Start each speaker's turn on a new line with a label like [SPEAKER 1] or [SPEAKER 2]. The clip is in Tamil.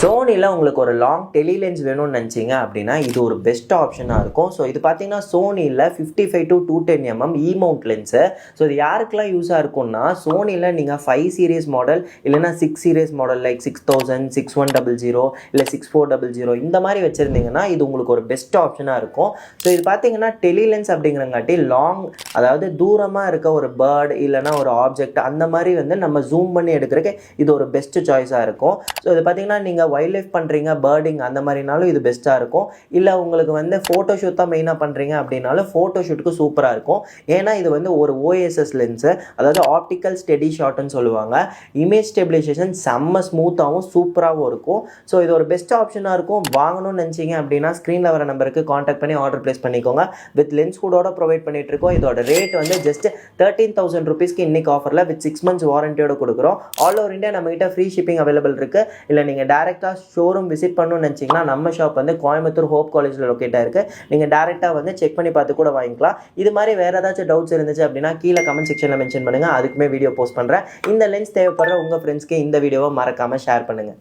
[SPEAKER 1] சோனியில் உங்களுக்கு ஒரு லாங் டெலி லென்ஸ் வேணும்னு நினச்சிங்க அப்படின்னா இது ஒரு பெஸ்ட் ஆப்ஷனாக இருக்கும். ஸோ இது பார்த்தீங்கன்னா சோனியில் 55 to 210 mm E mount lens. So இது யாருக்கெல்லாம் யூஸாக இருக்கும்னா, சோனியில் நீங்கள் 5 சீரீஸ் மாடல் இல்லைனா 6 சீரீஸ் மாடல் லைக் 6000, 6100 இல்லை 6400 இந்த மாதிரி வச்சுருந்தீங்கன்னா இது உங்களுக்கு ஒரு பெஸ்ட் ஆப்ஷனாக இருக்கும். ஸோ இது பார்த்தீங்கன்னா டெலி லென்ஸ் அப்படிங்கிறங்காட்டி லாங், அதாவது தூரமாக இருக்க ஒரு பேர்டு இல்லைனா ஒரு ஆப்ஜெக்ட் அந்த மாதிரி வந்து நம்ம ஜூம் பண்ணி எடுக்கிறதுக்கு இது ஒரு பெஸ்ட் சாய்ஸாக இருக்கும். ஸோ இது பார்த்தீங்கன்னா நீங்கள் வைல்ட் லைஃப் பண்ணுறீங்க, பேர்டிங் அந்த மாதிரினாலும் இது பெஸ்ட்டாக இருக்கும். இல்லை உங்களுக்கு வந்து ஃபோட்டோஷூட் தான் மெயினாக பண்ணுறீங்க அப்படின்னாலும் ஃபோட்டோஷூட்டுக்கு சூப்பராக இருக்கும். ஏன்னா இது வந்து ஒரு ஓஎஸ்எஸ் லென்ஸு, அதாவது ஆப்டிக்கல் ஸ்டெடி ஷாட்னு சொல்லுவாங்க. இமேஜ் ஸ்டெபிலைசேஷன் செம்ம ஸ்மூத்தாகவும் சூப்பராகவும் இருக்கும். ஸோ இது ஒரு பெஸ்ட் ஆப்ஷனாக இருக்கும். வாங்கணும்னு நினச்சிங்க அப்படின்னா ஸ்க்ரீனில் வர நம்பருக்கு காண்டாக்ட் பண்ணி ஆர்டர் ப்ளேஸ் பண்ணிக்கோங்க. வித் லென்ஸ் கூடோட ப்ரொவைட் பண்ணிட்டு இருக்கோம். இதோட ரேட் வந்து ஜஸ்ட் 13,000 rupeesக்கு இன்னைக்கு ஆஃபரில் வித் 6 months வாரண்டியோட கொடுக்குறோம். ஆல் ஓவர் இந்தியா நம்மகிட்ட ஃப்ரீ ஷிப்பிங் அவைலபிள் இருக்குது. இல்லை நீங்கள் டேரெக்டாக ஷோரூம் விசிட் பண்ணணும்னு நினச்சிங்கன்னா நம்ம ஷாப் வந்து கோயம்புத்தூர் ஹோப் காலேஜில் லொக்கேட்டாக இருக்குது. நீங்கள் டேரெக்டாக வந்து செக் பண்ணி பார்த்து கூட வாங்கிக்கலாம். இது மாதிரி வேறு ஏதாச்சும் டவுட்ஸ் இருந்துச்சு அப்படின்னா கீழே கமெண்ட் செக்ஷனில் மென்ஷன் பண்ணுங்கள். அதுக்குமே வீடியோ போஸ்ட் பண்ணுறேன். இந்த லென்ஸ் தேவைப்படுற உங்கள் ஃப்ரெண்ட்ஸ்க்கு இந்த வீடியோவை மறக்காமல் ஷேர் பண்ணுங்கள்.